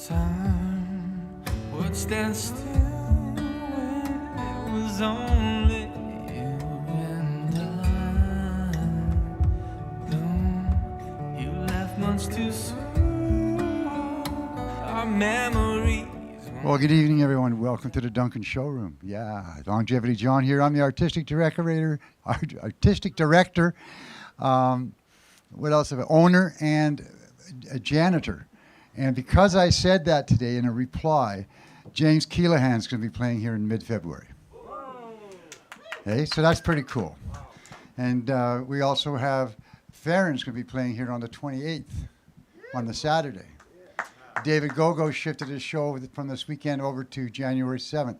Time would stand still when it was only you and I. No, you left much too soon. Our memories. Well, good evening, everyone. Welcome to the Duncan Showroom. Yeah, Longevity John here. I'm the artistic director. What else? Owner and a janitor. And because I said that today in a reply, James Keelahan's going to be playing here in mid-February. Hey, so that's pretty cool. And we also have Farron's going to be playing here on the 28th, on the Saturday. David Gogo shifted his show from this weekend over to January 7th.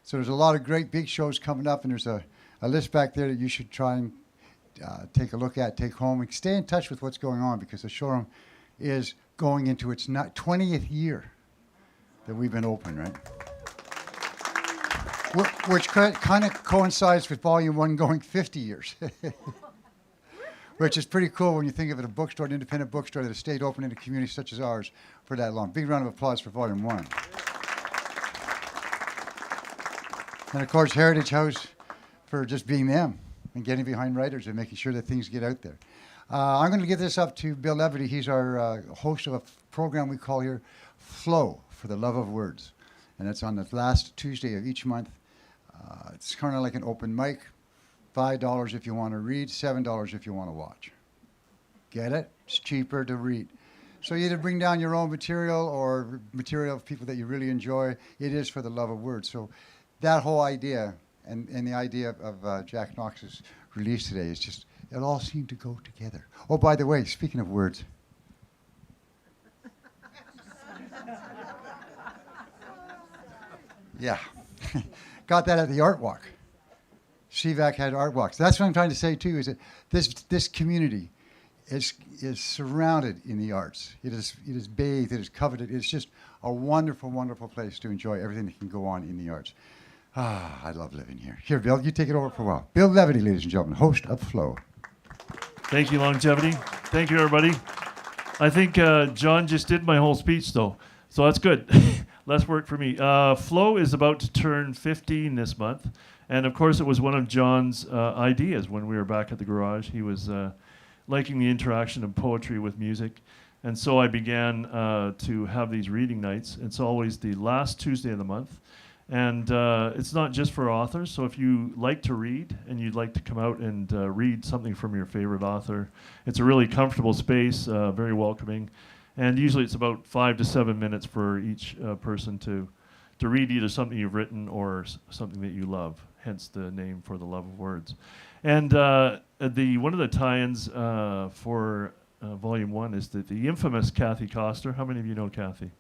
So there's a lot of great big shows coming up, and there's a list back there that you should try and take a look at, take home, and stay in touch with what's going on, because the showroom is going into its 20th year that we've been open, right? Which kind of coincides with Volume 1 going 50 years. Which is pretty cool when you think of it, a bookstore, an independent bookstore that has stayed open in a community such as ours for that long. Big round of applause for Volume 1. And of course, Heritage House for just being them and getting behind writers and making sure that things get out there. I'm going to give this up to Bill Levity. He's our host of a program we call here Flow, for the Love of Words. And it's on the last Tuesday of each month. It's kind of like an open mic. $5 if you want to read, $7 if you want to watch. Get it? It's cheaper to read. So you either bring down your own material or material of people that you really enjoy. It is for the love of words. So that whole idea and the idea of Jack Knox's release today is just, it all seemed to go together. Oh, by the way, speaking of words. Yeah. Got that at the Art Walk. CVAC had art walks. That's what I'm trying to say too, is that this community is surrounded in the arts. It is bathed, it is covered. It's just a wonderful, wonderful place to enjoy everything that can go on in the arts. I love living here. Here, Bill, you take it over for a while. Bill Levity, ladies and gentlemen, host of Flow. Thank you, Longevity. Thank you, everybody. I think John just did my whole speech, though, so that's good. Less work for me. Flow is about to turn 15 this month. And of course, it was one of John's ideas when we were back at the garage. He was liking the interaction of poetry with music. And so I began to have these reading nights. It's always the last Tuesday of the month. And it's not just for authors. So if you like to read and you'd like to come out and read something from your favorite author, it's a really comfortable space, very welcoming. And usually it's about 5 to 7 minutes for each person to read either something you've written or something that you love. Hence the name For the Love of Words. And one of the tie-ins for Volume 1 is the infamous Kathy Koster. How many of you know Kathy?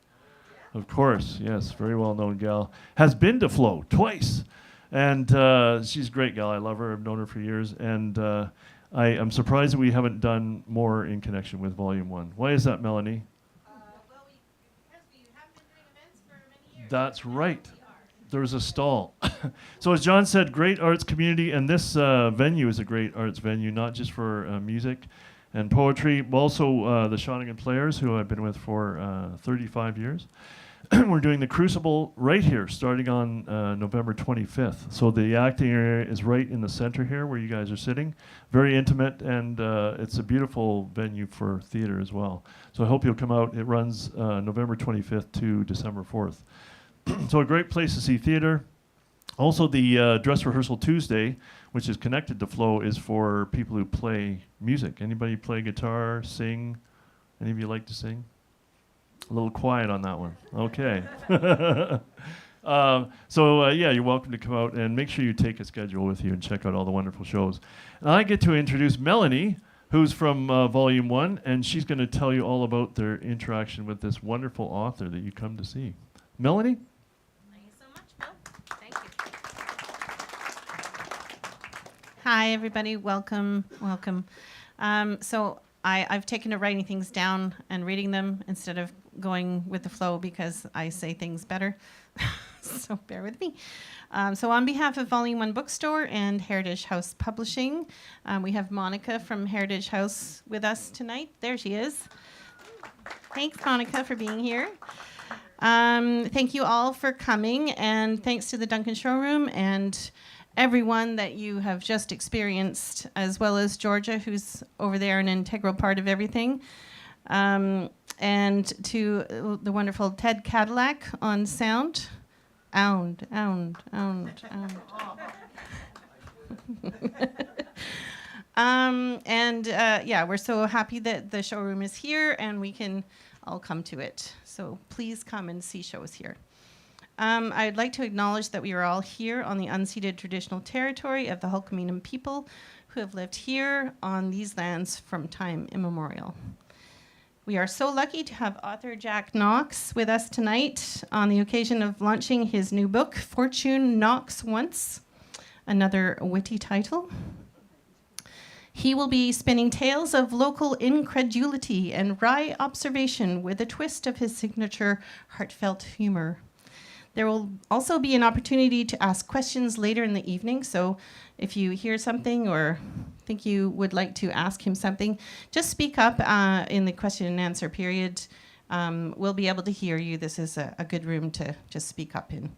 Of course, yes, very well-known gal. Has been to Flow twice. And she's a great gal. I love her. I've known her for years. And I'm surprised that we haven't done more in connection with Volume 1. Why is that, Melanie? Because we have been doing events for many years. That's right. There's a stall. So as John said, great arts community, and this venue is a great arts venue, not just for music and poetry, but also the Shawnigan Players, who I've been with for 35 years. We're doing the Crucible right here, starting on November 25th. So the acting area is right in the center here, where you guys are sitting. Very intimate, and it's a beautiful venue for theater as well. So I hope you'll come out. It runs November 25th to December 4th. So a great place to see theater. Also, the Dress Rehearsal Tuesday, which is connected to Flow, is for people who play music. Anybody play guitar, sing? Any of you like to sing? A little quiet on that one. Okay. Yeah, you're welcome to come out, and make sure you take a schedule with you and check out all the wonderful shows. And I get to introduce Melanie, who's from Volume 1, and she's going to tell you all about their interaction with this wonderful author that you come to see. Melanie? Thank you so much, Bill. Thank you. Hi, everybody. Welcome. So I've taken to writing things down and reading them instead of going with the flow because I say things better. So bear with me. So on behalf of Volume 1 Bookstore and Heritage House Publishing, we have Monica from Heritage House with us tonight. There she is. Thanks, Monica, for being here. Thank you all for coming, and thanks to the Duncan Showroom and everyone that you have just experienced, as well as Georgia, who's over there an integral part of everything. And to the wonderful Ted Cadillac on sound. Ound. Yeah, we're so happy that the showroom is here and we can all come to it. So please come and see shows here. I'd like to acknowledge that we are all here on the unceded traditional territory of the Hulkaminam people who have lived here on these lands from time immemorial. We are so lucky to have author Jack Knox with us tonight on the occasion of launching his new book, Fortune Knocks Once, another witty title. He will be spinning tales of local incredulity and wry observation with a twist of his signature heartfelt humor. There will also be an opportunity to ask questions later in the evening, so if you hear something or think you would like to ask him something, just speak up in the question and answer period. We'll be able to hear you. This is a good room to just speak up in.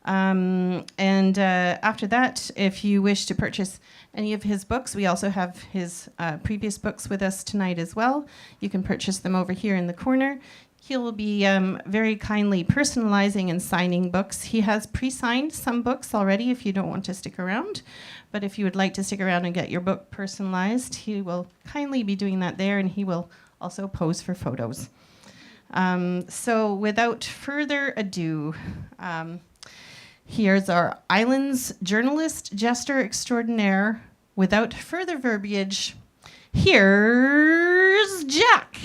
After that, if you wish to purchase any of his books, we also have his previous books with us tonight as well. You can purchase them over here in the corner. He will be very kindly personalizing and signing books. He has pre-signed some books already if you don't want to stick around. But if you would like to stick around and get your book personalized, he will kindly be doing that there, and he will also pose for photos. So without further ado, here's our Islands journalist, jester extraordinaire. Without further verbiage, here's Jack.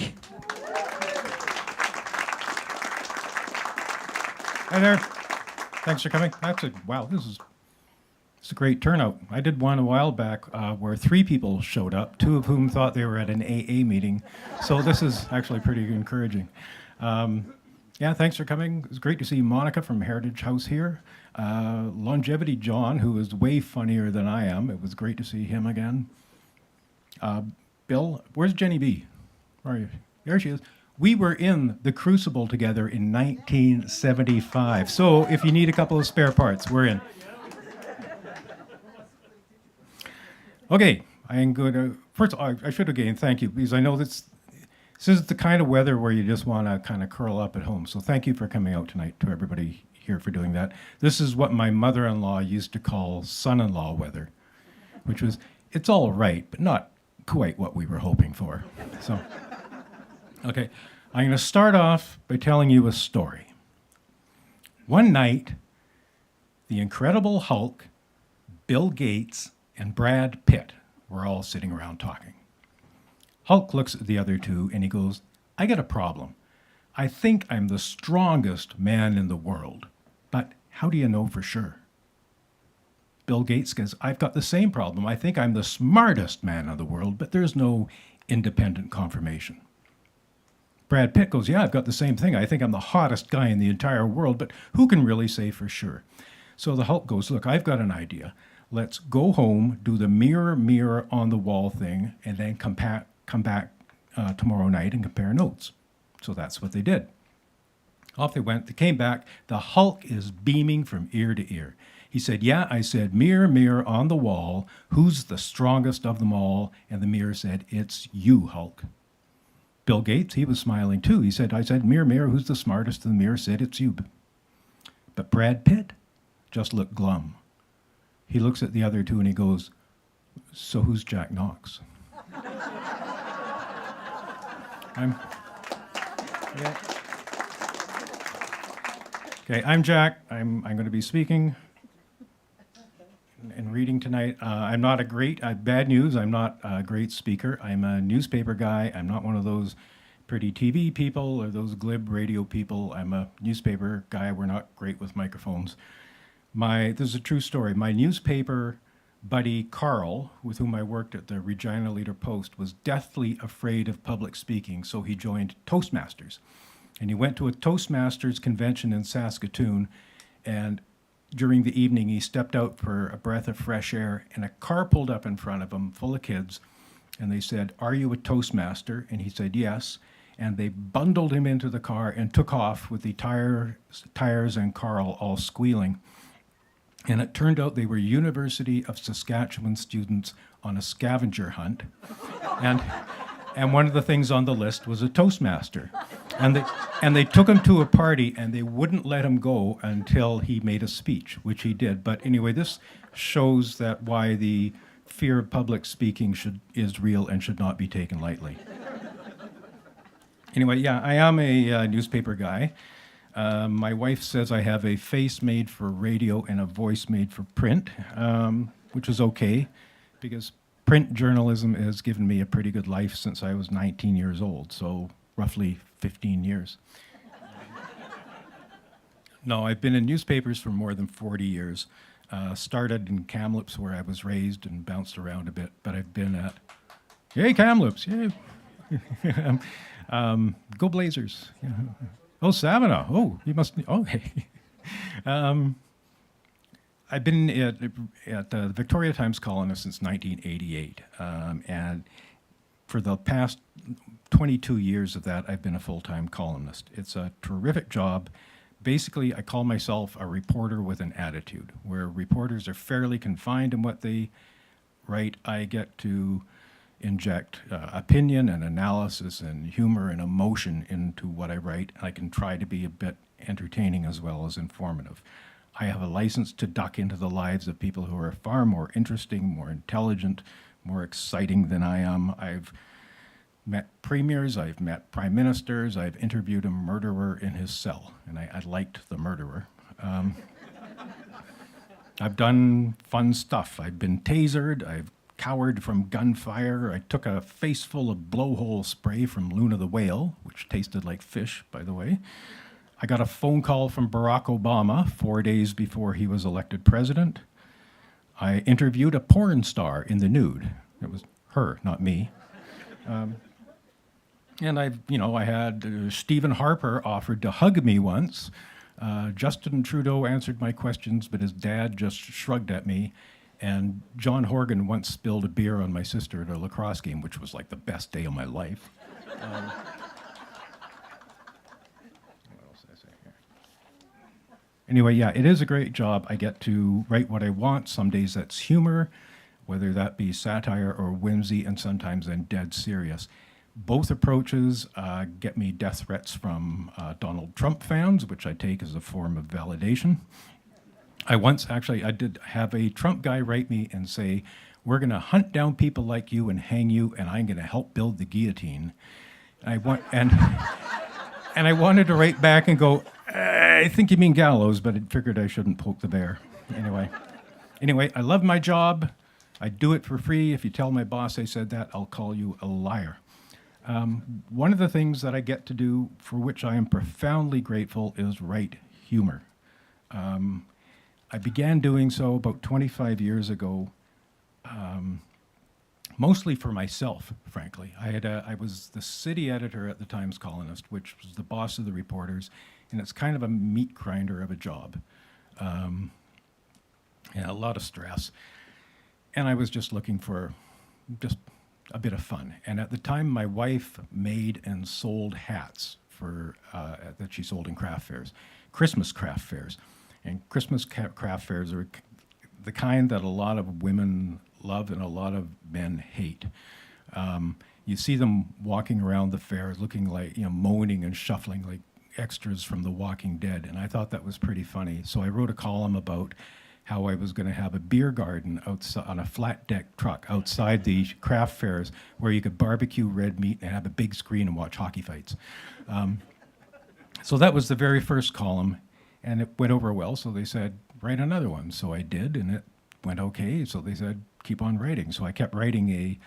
Hi there. Thanks for coming. Wow, this is a great turnout. I did one a while back where 3 people showed up, 2 of whom thought they were at an AA meeting. So this is actually pretty encouraging. Yeah, thanks for coming. It's great to see Monica from Heritage House here. Longevity John, who is way funnier than I am. It was great to see him again. Bill, where's Jenny B? Where are you? There she is. We were in the Crucible together in 1975. So if you need a couple of spare parts, we're in. Okay, I'm going to, first of all, I should again thank you, because I know this is the kind of weather where you just want to kind of curl up at home. So thank you for coming out tonight, to everybody here for doing that. This is what my mother-in-law used to call son-in-law weather, which was, it's all right, but not quite what we were hoping for. So. Okay, I'm going to start off by telling you a story. One night, the Incredible Hulk, Bill Gates, and Brad Pitt were all sitting around talking. Hulk looks at the other 2 and he goes, I got a problem. I think I'm the strongest man in the world, but how do you know for sure? Bill Gates says, I've got the same problem. I think I'm the smartest man in the world, but there's no independent confirmation. Brad Pitt goes, yeah, I've got the same thing. I think I'm the hottest guy in the entire world, but who can really say for sure? So the Hulk goes, look, I've got an idea. Let's go home, do the mirror, mirror on the wall thing, and then come back tomorrow night and compare notes. So that's what they did. Off they went. They came back. The Hulk is beaming from ear to ear. He said, yeah, I said, mirror, mirror on the wall, who's the strongest of them all? And the mirror said, it's you, Hulk. Bill Gates, he was smiling too. He said, I said, mirror, mirror, who's the smartest? And the mirror said, it's you. But Brad Pitt just looked glum. He looks at the other 2 and he goes, so who's Jack Knox? I'm Jack. I'm going to be speaking and reading tonight. I'm not bad news, I'm not a great speaker. I'm a newspaper guy. I'm not one of those pretty TV people or those glib radio people. I'm a newspaper guy. We're not great with microphones. This is a true story. My newspaper buddy, Carl, with whom I worked at the Regina Leader-Post, was deathly afraid of public speaking, so he joined Toastmasters. And he went to a Toastmasters convention in Saskatoon, and during the evening, he stepped out for a breath of fresh air, and a car pulled up in front of him full of kids, and they said, are you a Toastmaster? And he said, yes. and they bundled him into the car and took off with the tires and car all squealing. And it turned out they were University of Saskatchewan students on a scavenger hunt. And one of the things on the list was a Toastmaster. And they took him to a party, and they wouldn't let him go until he made a speech, which he did. But anyway, this shows that why the fear of public speaking is real and should not be taken lightly. Anyway, yeah, I am a newspaper guy. My wife says I have a face made for radio and a voice made for print, which is okay, because print journalism has given me a pretty good life since I was 19 years old, so roughly 15 years. No, I've been in newspapers for more than 40 years. Started in Kamloops, where I was raised, and bounced around a bit, but I've been at, yay, Kamloops, yay. Go Blazers. Yeah. Oh, Savannah. Oh, you must, okay. I've been at the Victoria Times columnist since 1988, and for the past 22 years of that, I've been a full-time columnist. It's a terrific job. Basically, I call myself a reporter with an attitude, where reporters are fairly confined in what they write. I get to inject opinion and analysis and humor and emotion into what I write. I can try to be a bit entertaining as well as informative. I have a license to duck into the lives of people who are far more interesting, more intelligent, more exciting than I am. I've met premiers, I've met prime ministers, I've interviewed a murderer in his cell, and I liked the murderer. I've done fun stuff. I've been tasered, I've cowered from gunfire. I took a face full of blowhole spray from Luna the whale, which tasted like fish, by the way. I got a phone call from Barack Obama 4 days before he was elected president. I interviewed a porn star in the nude. It was her, not me. And I had Stephen Harper offered to hug me once. Justin Trudeau answered my questions, but his dad just shrugged at me. And John Horgan once spilled a beer on my sister at a lacrosse game, which was like the best day of my life. What else did I say here? Anyway, yeah, it is a great job. I get to write what I want. Some days that's humor, whether that be satire or whimsy, and sometimes I'm dead serious. Both approaches get me death threats from Donald Trump fans, which I take as a form of validation. I did have a Trump guy write me and say, we're going to hunt down people like you and hang you, and I'm going to help build the guillotine. And I wanted to write back and go, I think you mean gallows, but I figured I shouldn't poke the bear. Anyway, I love my job. I do it for free. If you tell my boss I said that, I'll call you a liar. One of the things that I get to do, for which I am profoundly grateful, is write humor. I began doing so about 25 years ago, mostly for myself, frankly. I was the city editor at the Times Colonist, which was the boss of the reporters, and it's kind of a meat grinder of a job. A lot of stress. And I was just looking for just a bit of fun. And at the time, my wife made and sold hats that she sold in craft fairs, Christmas craft fairs. And Christmas craft fairs are the kind that a lot of women love and a lot of men hate. You see them walking around the fair looking like, moaning and shuffling like extras from The Walking Dead. And I thought that was pretty funny. So I wrote a column about how I was going to have a beer garden outside on a flat deck truck outside the craft fairs where you could barbecue red meat and have a big screen and watch hockey fights. So that was the very first column. And it went over well, so they said, write another one. So I did, and it went okay. So they said, keep on writing. So I kept writing a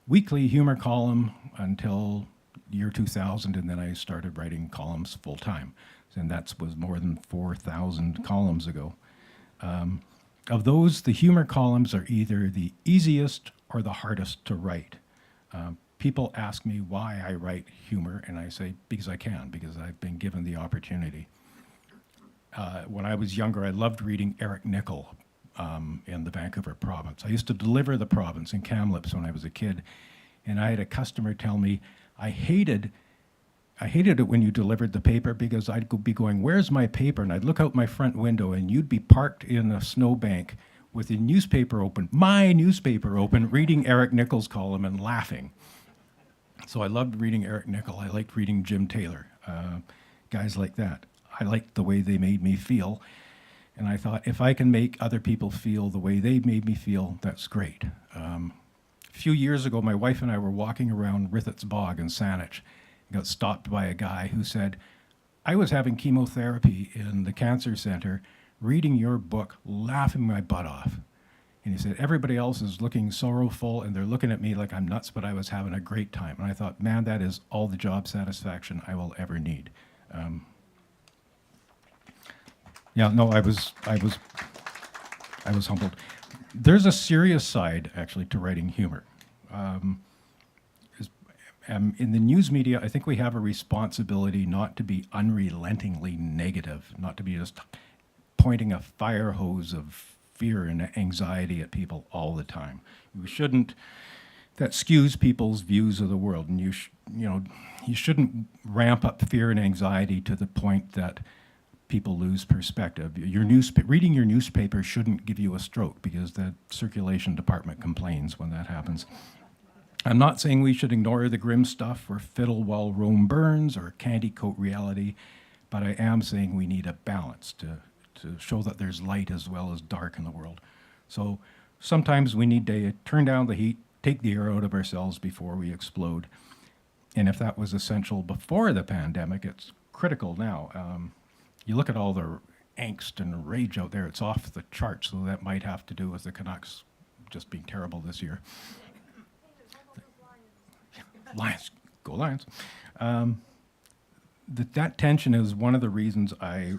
weekly humor column until year 2000, and then I started writing columns full time. And that was more than 4,000 columns ago. Of those, the humor columns are either the easiest or the hardest to write. People ask me why I write humor, and I say, because I can, because I've been given the opportunity. When I was younger, I loved reading Eric Nichol in the Vancouver province. I used to deliver the province in Kamloops when I was a kid, and I had a customer tell me, I hated I hated it when you delivered the paper because I'd be going, where's my paper? And I'd look out my front window and you'd be parked in a snowbank with the newspaper open, my newspaper open, reading Eric Nichols' column and laughing. So I loved reading Eric Nichol. I liked reading Jim Taylor, guys like that. I liked the way they made me feel. And I thought, if I can make other people feel the way they made me feel, that's great. A few years ago, my wife and I were walking around Rithets Bog in Saanich, got stopped by a guy who said, I was having chemotherapy in the cancer center, reading your book, laughing my butt off. And he said, everybody else is looking sorrowful and they're looking at me like I'm nuts, but I was having a great time. And I thought, man, that is all the job satisfaction I will ever need. I was humbled. There's a serious side, actually, to writing humor. In the news media, I think we have a responsibility not to be unrelentingly negative, not to be just pointing a fire hose of fear and anxiety at people all the time. We shouldn't. That skews people's views of the world, and you shouldn't ramp up fear and anxiety to the point that people lose perspective. Reading your newspaper shouldn't give you a stroke because the circulation department complains when that happens. I'm not saying we should ignore the grim stuff or fiddle while Rome burns or candy coat reality, but I am saying we need a balance to show that there's light as well as dark in the world. So sometimes we need to turn down the heat, take the air out of ourselves before we explode. And if that was essential before the pandemic, it's critical now. You look at all the angst and rage out there, it's off the charts, so that might have to do with the Canucks just being terrible this year. Lions, go Lions. That tension is one of the reasons I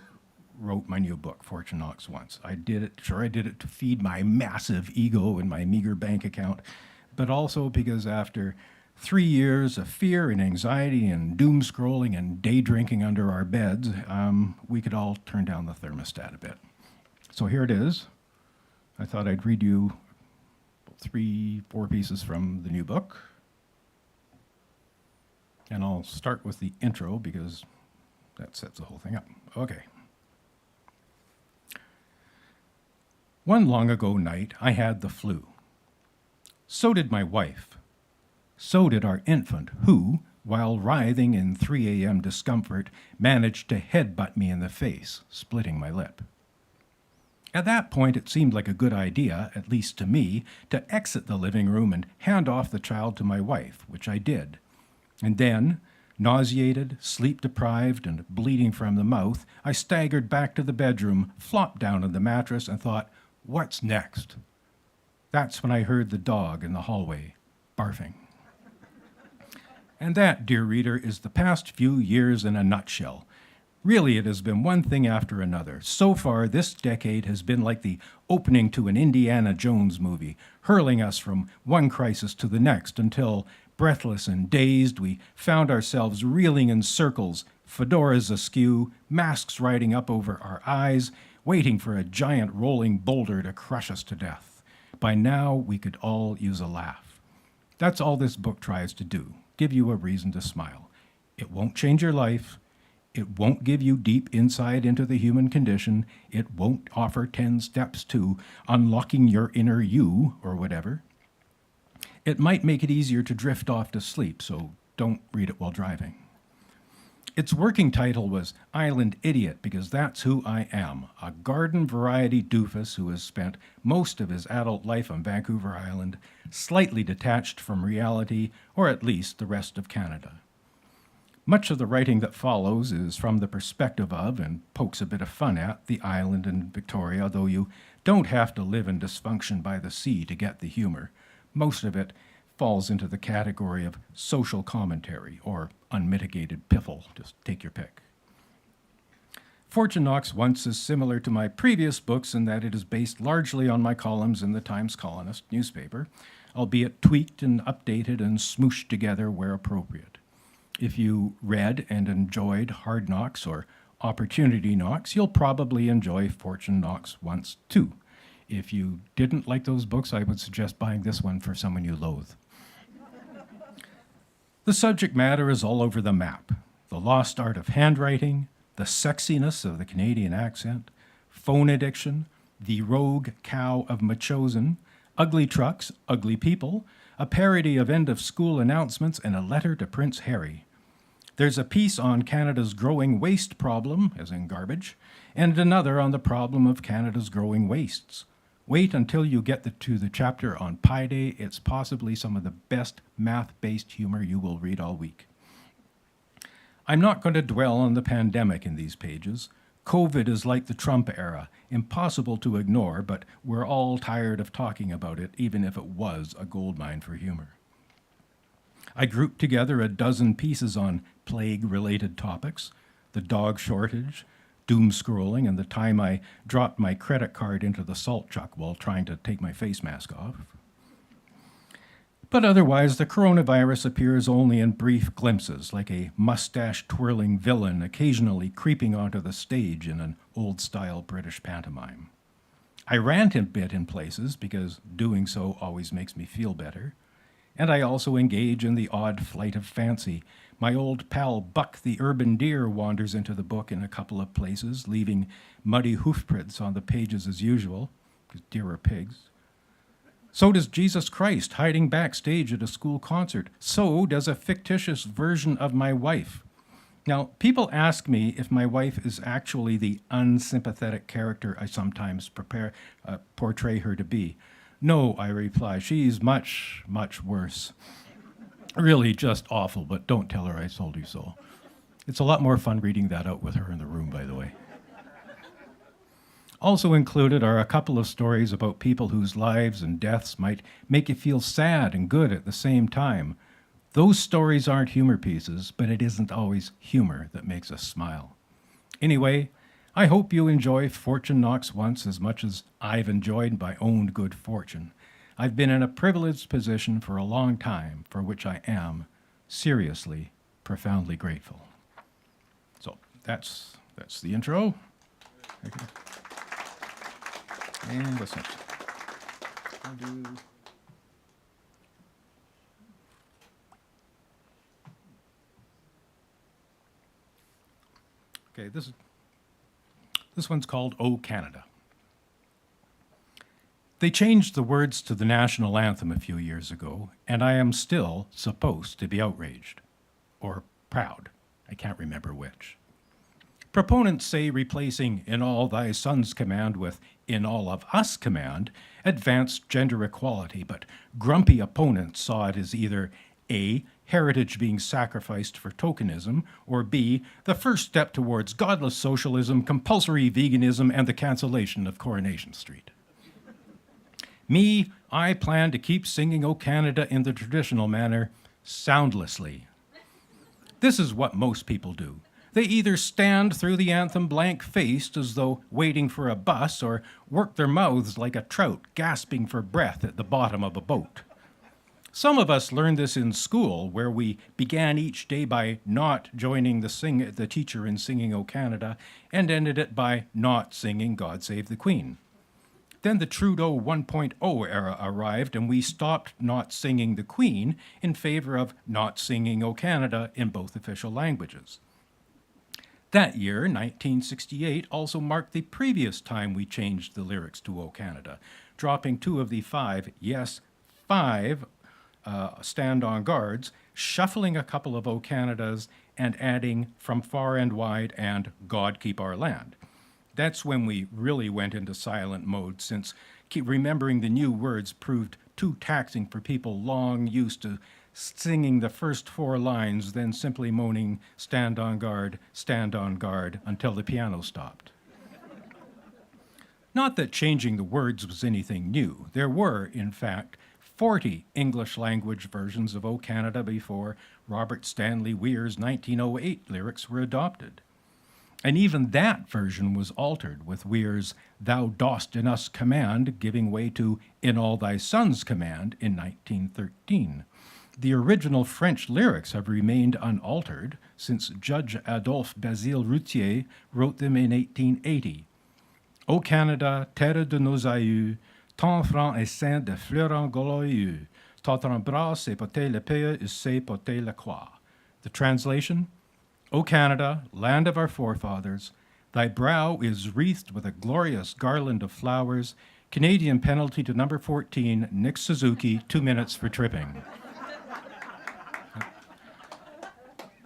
wrote my new book, Fortune Knox, once. I did it to feed my massive ego and my meager bank account, but also because after 3 years of fear and anxiety and doom scrolling and day drinking under our beds, we could all turn down the thermostat a bit. So here it is. I thought I'd read you 3-4 pieces from the new book. And I'll start with the intro because that sets the whole thing up. Okay. One long ago night, I had the flu. So did my wife. So did our infant, who, while writhing in 3 a.m. discomfort, managed to headbutt me in the face, splitting my lip. At that point, it seemed like a good idea, at least to me, to exit the living room and hand off the child to my wife, which I did. And then, nauseated, sleep-deprived, and bleeding from the mouth, I staggered back to the bedroom, flopped down on the mattress, and thought, what's next? That's when I heard the dog in the hallway, barfing. And that, dear reader, is the past few years in a nutshell. Really, it has been one thing after another. So far, this decade has been like the opening to an Indiana Jones movie, hurling us from one crisis to the next until, breathless and dazed, we found ourselves reeling in circles, fedoras askew, masks riding up over our eyes, waiting for a giant rolling boulder to crush us to death. By now, we could all use a laugh. That's all this book tries to do, give you a reason to smile. It won't change your life. It won't give you deep insight into the human condition. It won't offer 10 steps to unlocking your inner you or whatever. It might make it easier to drift off to sleep, so don't read it while driving. Its working title was Island Idiot because that's who I am, a garden variety doofus who has spent most of his adult life on Vancouver Island, slightly detached from reality, or at least the rest of Canada. Much of the writing that follows is from the perspective of, and pokes a bit of fun at, the island in Victoria, though you don't have to live in dysfunction by the sea to get the humor. Most of it falls into the category of social commentary or unmitigated piffle. Just take your pick. Fortune Knox once is similar to my previous books in that it is based largely on my columns in the Times Colonist newspaper, albeit tweaked and updated and smooshed together where appropriate. If you read and enjoyed Hard Knocks or Opportunity Knocks, you'll probably enjoy Fortune Knox once too. If you didn't like those books, I would suggest buying this one for someone you loathe. The subject matter is all over the map. the lost art of handwriting, the sexiness of the Canadian accent, phone addiction, the rogue cow of Machosen, ugly trucks, ugly people, a parody of end-of-school announcements, and a letter to Prince Harry. There's a piece on Canada's growing waste problem, as in garbage, and another on the problem of Canada's growing wastes. Wait until you get to the chapter on Pi Day. It's possibly some of the best math-based humor you will read all week. I'm not going to dwell on the pandemic in these pages. COVID is like the Trump era, impossible to ignore, but we're all tired of talking about it, even if it was a goldmine for humor. I grouped together a dozen pieces on plague-related topics, the dog shortage, doom scrolling, and the time I dropped my credit card into the salt chuck while trying to take my face mask off. But otherwise, the coronavirus appears only in brief glimpses, like a mustache-twirling villain occasionally creeping onto the stage in an old-style British pantomime. I rant a bit in places because doing so always makes me feel better, and I also engage in the odd flight of fancy. My old pal Buck the Urban Deer wanders into the book in a couple of places, leaving muddy hoofprints on the pages as usual, because deer are pigs. So does Jesus Christ, hiding backstage at a school concert. So does a fictitious version of my wife. Now, people ask me if my wife is actually the unsympathetic character I sometimes portray her to be. No, I reply, she's much, much worse. Really just awful, but don't tell her I told you so. It's a lot more fun reading that out with her in the room, by the way. Also included are a couple of stories about people whose lives and deaths might make you feel sad and good at the same time. Those stories aren't humor pieces, but it isn't always humor that makes us smile. Anyway, I hope you enjoy Fortune Knox Once as much as I've enjoyed my own good fortune. I've been in a privileged position for a long time, for which I am seriously, profoundly grateful. So that's the intro. Okay. And what's next? Okay, this one's called "O Canada." They changed the words to the national anthem a few years ago, and I am still supposed to be outraged. Or proud. I can't remember which. Proponents say replacing "in all thy sons" command with "in all of us" command advanced gender equality, but grumpy opponents saw it as either A, heritage being sacrificed for tokenism, or B, the first step towards godless socialism, compulsory veganism, and the cancellation of Coronation Street. Me, I plan to keep singing "O Canada" in the traditional manner, soundlessly. This is what most people do. They either stand through the anthem blank-faced as though waiting for a bus, or work their mouths like a trout gasping for breath at the bottom of a boat. Some of us learned this in school, where we began each day by not joining the teacher in singing "O Canada," and ended it by not singing "God Save the Queen." Then the Trudeau 1.0 era arrived, and we stopped not singing the Queen in favor of not singing "O Canada" in both official languages. That year, 1968, also marked the previous time we changed the lyrics to "O Canada, dropping 2 of the 5 Stand on Guards, shuffling a couple of "O Canadas, and adding "From Far and Wide" and "God Keep Our Land." That's when we really went into silent mode, since remembering the new words proved too taxing for people long used to singing the first 4 lines, then simply moaning stand on guard," until the piano stopped. Not that changing the words was anything new. There were, in fact, 40 English language versions of "O Canada" before Robert Stanley Weir's 1908 lyrics were adopted. And even that version was altered, with Weir's "Thou dost in us" command giving way to "in all thy sons" command in 1913. The original French lyrics have remained unaltered since Judge Adolphe Basile Routier wrote them in 1880. "O Canada, terre de nos aïeux, ton franc et saint de fleurons glorieux, ton bras c'est porter le pays et c'est porter la croix." The translation: O Canada, land of our forefathers, thy brow is wreathed with a glorious garland of flowers. Canadian penalty to number 14, Nick Suzuki, 2 minutes for tripping.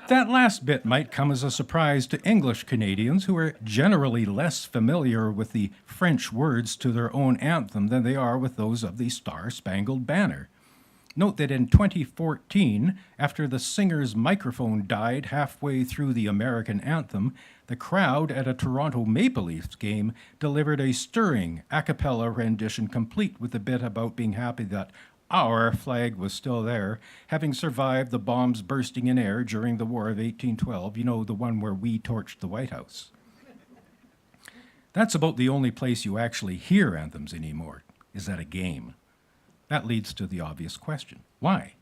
That last bit might come as a surprise to English Canadians who are generally less familiar with the French words to their own anthem than they are with those of the Star-Spangled Banner. Note that in 2014, after the singer's microphone died halfway through the American anthem, the crowd at a Toronto Maple Leafs game delivered a stirring a cappella rendition complete with the bit about being happy that our flag was still there, having survived the bombs bursting in air during the War of 1812, you know, the one where we torched the White House. That's about the only place you actually hear anthems anymore, is at a game. That leads to the obvious question. Why?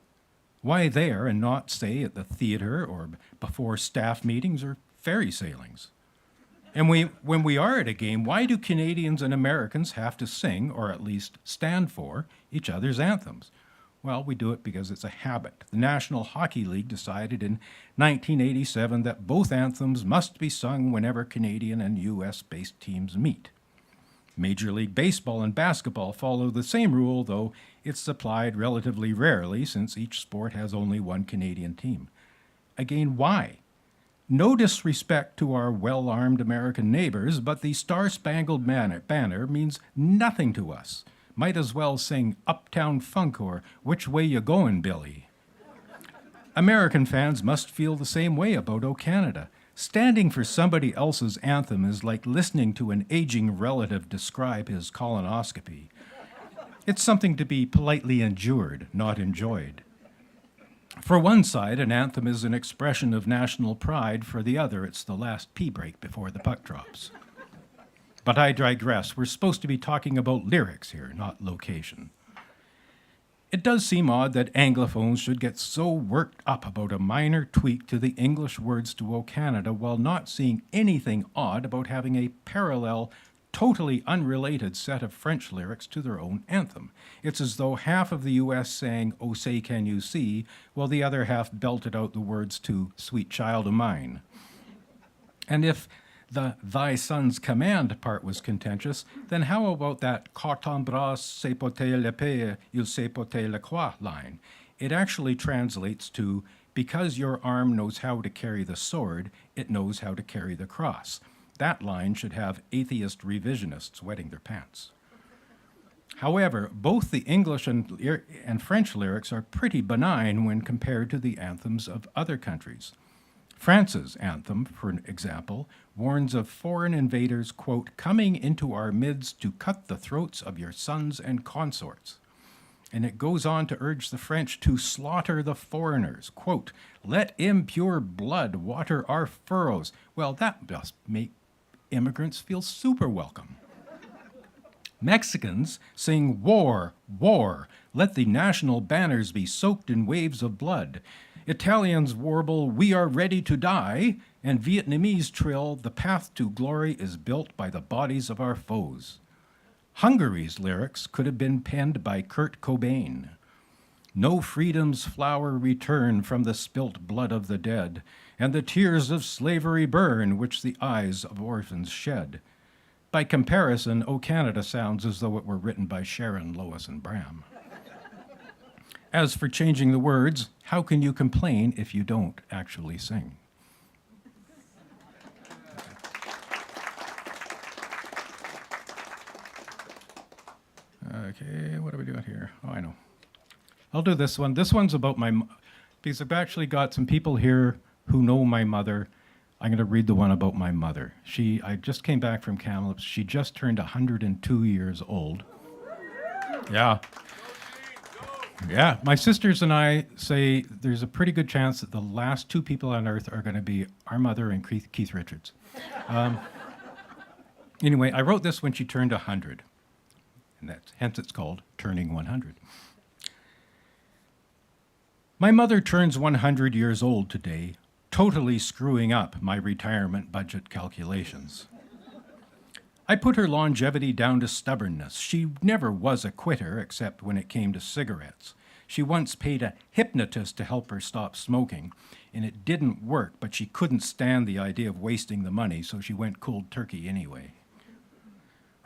Why there and not, say, at the theater or before staff meetings or ferry sailings? And when we are at a game, why do Canadians and Americans have to sing, or at least stand for, each other's anthems? Well, we do it because it's a habit. The National Hockey League decided in 1987 that both anthems must be sung whenever Canadian and U.S.-based teams meet. Major League Baseball and basketball follow the same rule, though it's applied relatively rarely since each sport has only one Canadian team. Again, why? No disrespect to our well-armed American neighbors, but the Star-Spangled Banner means nothing to us. Might as well sing Uptown Funk or Which Way You Goin', Billy? American fans must feel the same way about O Canada. Standing for somebody else's anthem is like listening to an aging relative describe his colonoscopy. It's something to be politely endured, not enjoyed. For one side, an anthem is an expression of national pride. For the other, it's the last pee break before the puck drops. But I digress. We're supposed to be talking about lyrics here, not location. It does seem odd that Anglophones should get so worked up about a minor tweak to the English words to O Canada while not seeing anything odd about having a parallel, totally unrelated set of French lyrics to their own anthem. It's as though half of the U.S. sang "Oh Say Can You See," while the other half belted out the words to "Sweet Child of Mine." And if the "Thy Son's Command" part was contentious, then how about that "Quand ton bras sait porter l'épée, il sait porter la croix" line? It actually translates to, because your arm knows how to carry the sword, it knows how to carry the cross. That line should have atheist revisionists wetting their pants. However, both the English and French lyrics are pretty benign when compared to the anthems of other countries. France's anthem, for example, warns of foreign invaders, quote, coming into our midst to cut the throats of your sons and consorts. And it goes on to urge the French to slaughter the foreigners, quote, let impure blood water our furrows. Well, that must make immigrants feel super welcome. Mexicans sing war, war, let the national banners be soaked in waves of blood. Italians warble, we are ready to die, and Vietnamese trill, the path to glory is built by the bodies of our foes. Hungary's lyrics could have been penned by Kurt Cobain. No freedom's flower return from the spilt blood of the dead, and the tears of slavery burn which the eyes of orphans shed. By comparison, O Canada sounds as though it were written by Sharon, Lois, and Bram. As for changing the words, how can you complain if you don't actually sing? Okay, what are we doing here? Oh, I know. I'll do this one. This one's about because I've actually got some people here who know my mother. I'm going to read the one about my mother. I just came back from Kamloops. She just turned 102 years old. Yeah. Yeah, my sisters and I say there's a pretty good chance that the last two people on earth are going to be our mother and Keith Richards. Anyway, I wrote this when she turned 100, and hence it's called Turning 100. My mother turns 100 years old today, totally screwing up my retirement budget calculations. I put her longevity down to stubbornness. She never was a quitter, except when it came to cigarettes. She once paid a hypnotist to help her stop smoking, and it didn't work, but she couldn't stand the idea of wasting the money, so she went cold turkey anyway.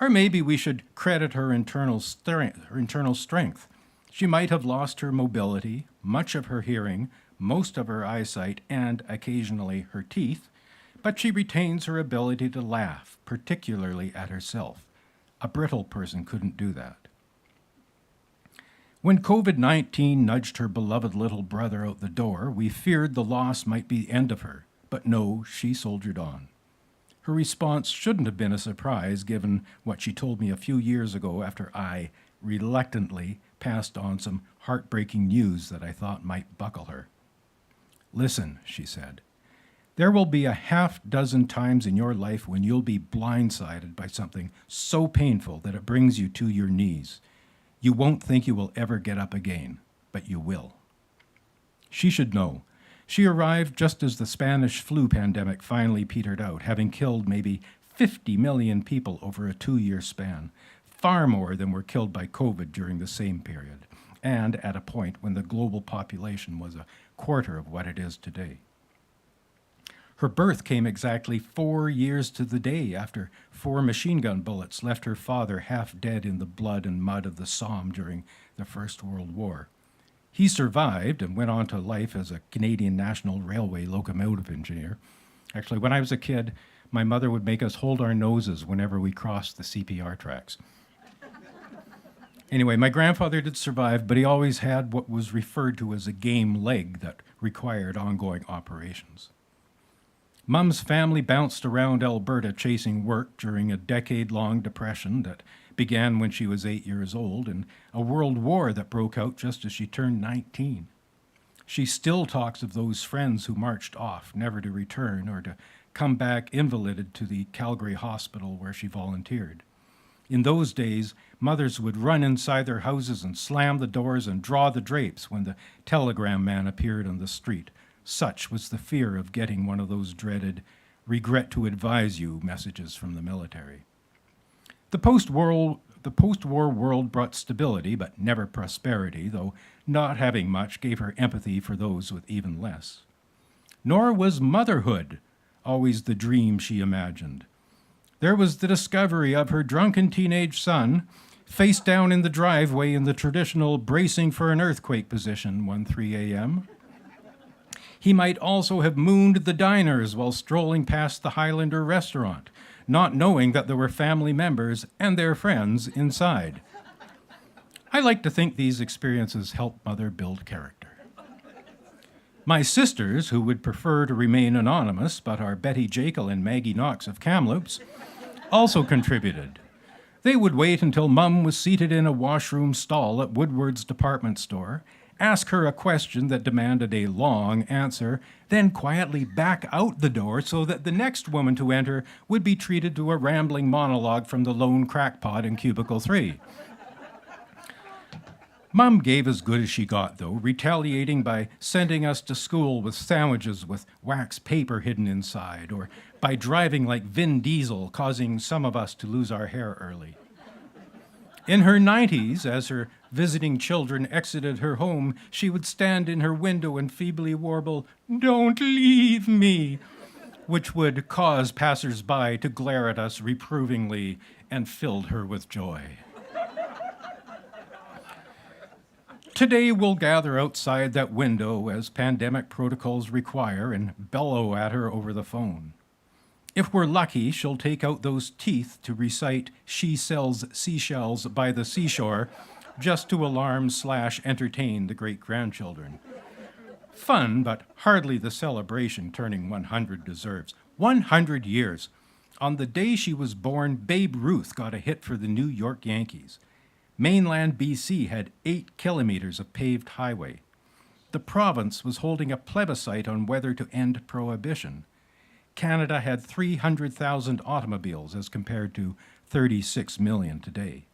Or maybe we should credit her internal strength. She might have lost her mobility, much of her hearing, most of her eyesight, and occasionally her teeth, but she retains her ability to laugh, particularly at herself. A brittle person couldn't do that. When COVID-19 nudged her beloved little brother out the door, we feared the loss might be the end of her, but no, she soldiered on. Her response shouldn't have been a surprise given what she told me a few years ago after I reluctantly passed on some heartbreaking news that I thought might buckle her. Listen, she said, there will be a half dozen times in your life when you'll be blindsided by something so painful that it brings you to your knees. You won't think you will ever get up again, but you will. She should know. She arrived just as the Spanish flu pandemic finally petered out, having killed maybe 50 million people over a 2-year span, far more than were killed by COVID during the same period, and at a point when the global population was a quarter of what it is today. Her birth came exactly 4 years to the day after 4 machine gun bullets left her father half dead in the blood and mud of the Somme during the First World War. He survived and went on to life as a Canadian National Railway locomotive engineer. Actually, when I was a kid, my mother would make us hold our noses whenever we crossed the CPR tracks. Anyway, my grandfather did survive, but he always had what was referred to as a game leg that required ongoing operations. Mum's family bounced around Alberta chasing work during a decade-long depression that began when she was 8 years old and a world war that broke out just as she turned 19. She still talks of those friends who marched off, never to return or to come back invalided to the Calgary hospital where she volunteered. In those days, mothers would run inside their houses and slam the doors and draw the drapes when the telegram man appeared on the street. Such was the fear of getting one of those dreaded regret to advise you messages from the military. The post-war world brought stability, but never prosperity, though not having much gave her empathy for those with even less. Nor was motherhood always the dream she imagined. There was the discovery of her drunken teenage son, face down in the driveway in the traditional bracing for an earthquake position one 3 a.m. He might also have mooned the diners while strolling past the Highlander restaurant, not knowing that there were family members and their friends inside. I like to think these experiences help mother build character. My sisters, who would prefer to remain anonymous but are Betty Jekyll and Maggie Knox of Kamloops, also contributed. They would wait until Mum was seated in a washroom stall at Woodward's department store, ask her a question that demanded a long answer, then quietly back out the door so that the next woman to enter would be treated to a rambling monologue from the lone crackpot in cubicle 3. Mum gave as good as she got, though, retaliating by sending us to school with sandwiches with wax paper hidden inside, or by driving like Vin Diesel, causing some of us to lose our hair early. In her 90s, as her visiting children exited her home, she would stand in her window and feebly warble, "Don't leave me," which would cause passers-by to glare at us reprovingly and filled her with joy. Today we'll gather outside that window as pandemic protocols require and bellow at her over the phone. If we're lucky, she'll take out those teeth to recite "She sells seashells by the seashore" just to alarm/entertain the great-grandchildren. Fun, but hardly the celebration turning 100 deserves. 100 years. On the day she was born, Babe Ruth got a hit for the New York Yankees. Mainland BC had 8 kilometers of paved highway. The province was holding a plebiscite on whether to end prohibition. Canada had 300,000 automobiles as compared to 36 million today.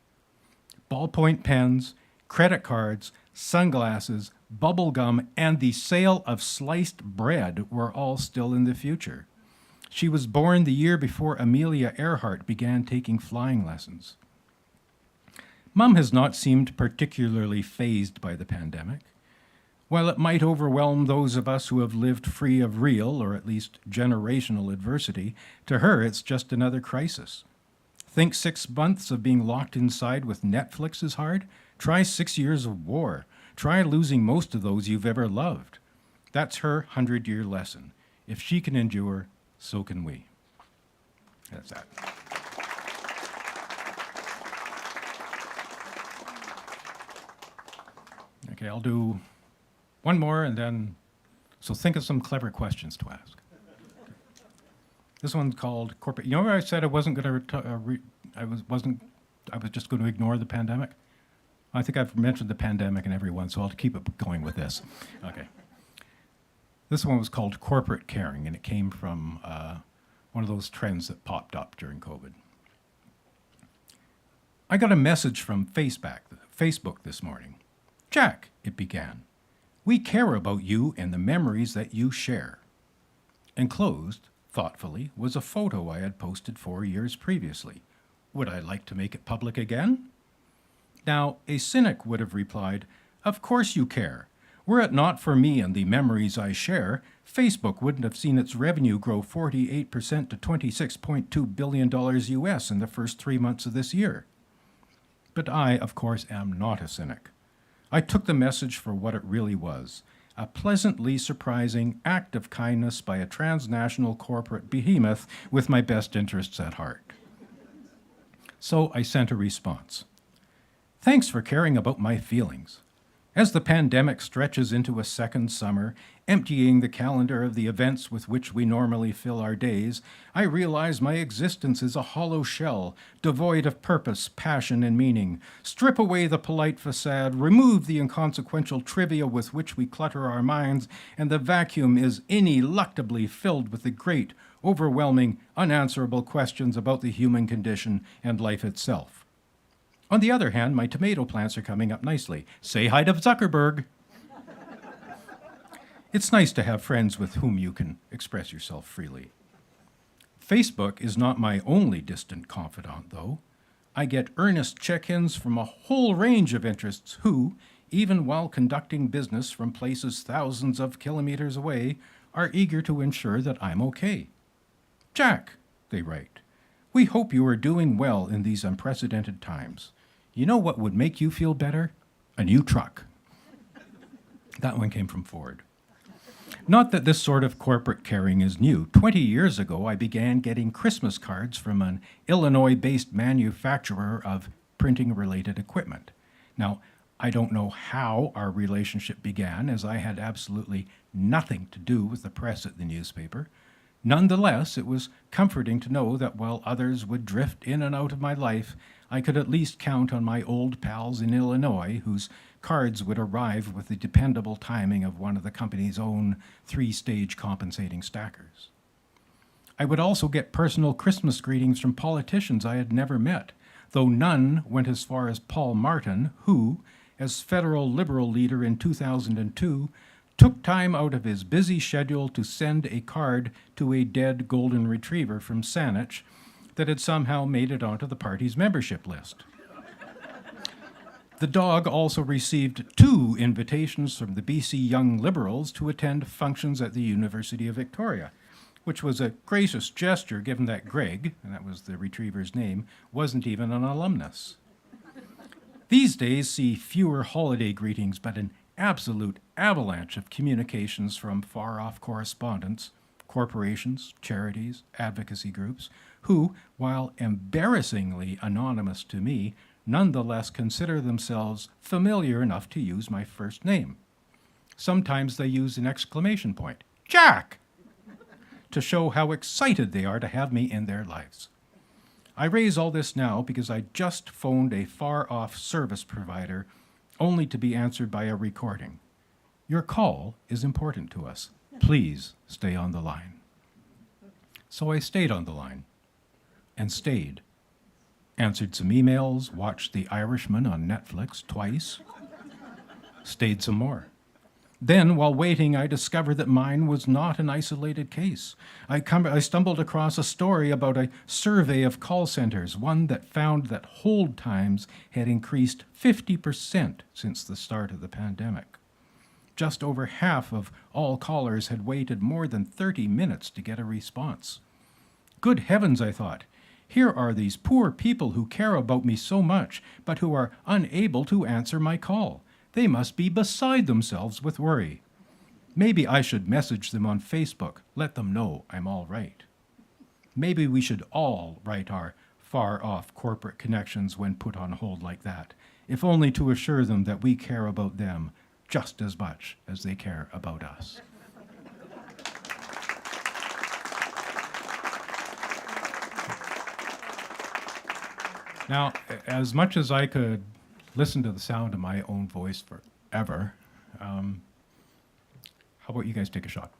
Ballpoint pens, credit cards, sunglasses, bubble gum, and the sale of sliced bread were all still in the future. She was born the year before Amelia Earhart began taking flying lessons. Mum has not seemed particularly fazed by the pandemic. While it might overwhelm those of us who have lived free of real, or at least generational adversity, to her it's just another crisis. Think 6 months of being locked inside with Netflix is hard? Try 6 years of war. Try losing most of those you've ever loved. That's her 100-year lesson. If she can endure, so can we. That's that. Okay, I'll do one more and then, so think of some clever questions to ask. This one's called corporate. You know where I said I wasn't going to, I was just going to ignore the pandemic? I think I've mentioned the pandemic in every one, so I'll keep it going with this. Okay. This one was called corporate caring, and it came from one of those trends that popped up during COVID. I got a message from Facebook this morning. Jack, it began. We care about you and the memories that you share. Enclosed, thoughtfully, was a photo I had posted 4 years previously. Would I like to make it public again? Now, a cynic would have replied, of course you care. Were it not for me and the memories I share, Facebook wouldn't have seen its revenue grow 48% to $26.2 billion US in the first 3 months of this year. But I, of course, am not a cynic. I took the message for what it really was, a pleasantly surprising act of kindness by a transnational corporate behemoth with my best interests at heart. So I sent a response. Thanks for caring about my feelings. As the pandemic stretches into a second summer, emptying the calendar of the events with which we normally fill our days, I realize my existence is a hollow shell, devoid of purpose, passion, and meaning. Strip away the polite facade, remove the inconsequential trivia with which we clutter our minds, and the vacuum is ineluctably filled with the great, overwhelming, unanswerable questions about the human condition and life itself. On the other hand, my tomato plants are coming up nicely. Say hi to Zuckerberg. It's nice to have friends with whom you can express yourself freely. Facebook is not my only distant confidant, though. I get earnest check-ins from a whole range of interests who, even while conducting business from places thousands of kilometers away, are eager to ensure that I'm okay. Jack, they write, we hope you are doing well in these unprecedented times. You know what would make you feel better? A new truck. That one came from Ford. Not that this sort of corporate caring is new. 20 years ago, I began getting Christmas cards from an Illinois-based manufacturer of printing-related equipment. Now, I don't know how our relationship began, as I had absolutely nothing to do with the press at the newspaper. Nonetheless, it was comforting to know that while others would drift in and out of my life, I could at least count on my old pals in Illinois, whose cards would arrive with the dependable timing of one of the company's own 3-stage compensating stackers. I would also get personal Christmas greetings from politicians I had never met, though none went as far as Paul Martin, who, as federal Liberal leader in 2002, took time out of his busy schedule to send a card to a dead golden retriever from Saanich that had somehow made it onto the party's membership list. The dog also received 2 invitations from the BC Young Liberals to attend functions at the University of Victoria, which was a gracious gesture given that Greg, and that was the retriever's name, wasn't even an alumnus. These days see fewer holiday greetings, but an absolute avalanche of communications from far-off correspondents, corporations, charities, advocacy groups, who, while embarrassingly anonymous to me, nonetheless consider themselves familiar enough to use my first name. Sometimes they use an exclamation point, Jack, to show how excited they are to have me in their lives. I raise all this now because I just phoned a far-off service provider only to be answered by a recording. Your call is important to us. Please stay on the line. So I stayed on the line and stayed. Answered some emails, watched The Irishman on Netflix twice, stayed some more. Then, while waiting, I discovered that mine was not an isolated case. I stumbled across a story about a survey of call centers, one that found that hold times had increased 50% since the start of the pandemic. Just over half of all callers had waited more than 30 minutes to get a response. Good heavens, I thought. Here are these poor people who care about me so much, but who are unable to answer my call. They must be beside themselves with worry. Maybe I should message them on Facebook, let them know I'm all right. Maybe we should all write our far-off corporate connections when put on hold like that, if only to assure them that we care about them just as much as they care about us. Now, as much as I could listen to the sound of my own voice forever, how about you guys take a shot?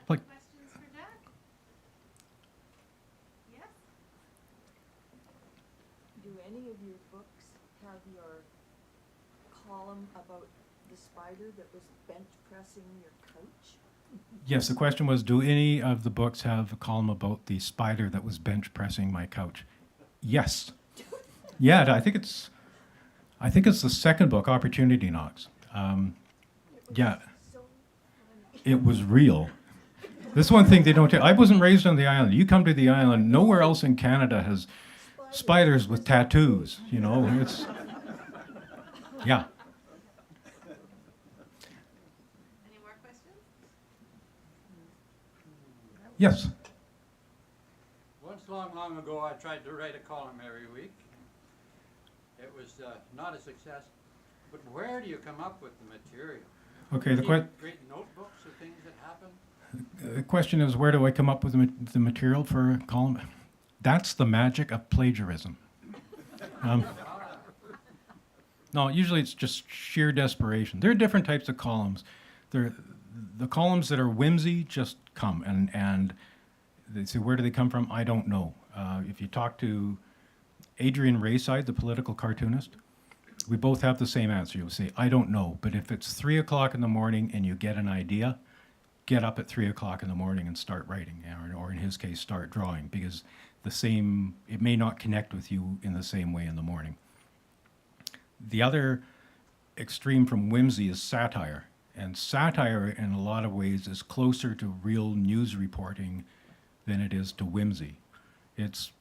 Like, Questions for Jack? Yes? Do any of your books have your column about the spider that was bench pressing your couch? yes, the question was, do any of the books have a column about the spider that was bench pressing my couch? Yes. Yeah, I think it's the second book, Opportunity Knox. Yeah, So it was real. This one thing they don't tell. I wasn't raised on the island. You come to the island, nowhere else in Canada has spiders with tattoos. You know, it's yeah. Any more questions? Yes. Once long ago, I tried to write a column every week. It was not a success. But where do you come up with the material? Okay. Do you create notebooks of things that happen? The question is, where do I come up with the material for a column? That's the magic of plagiarism. No, usually it's just sheer desperation. There are different types of columns. The columns that are whimsy just come, and they say, where do they come from? I don't know. If you talk to Adrian Rayside, the political cartoonist, we both have the same answer. You'll say, I don't know. But if it's 3 o'clock in the morning and you get an idea, get up at 3 o'clock in the morning and start writing, or in his case, start drawing, because it may not connect with you in the same way in the morning. The other extreme from whimsy is satire. And satire, in a lot of ways, is closer to real news reporting than it is to whimsy. It's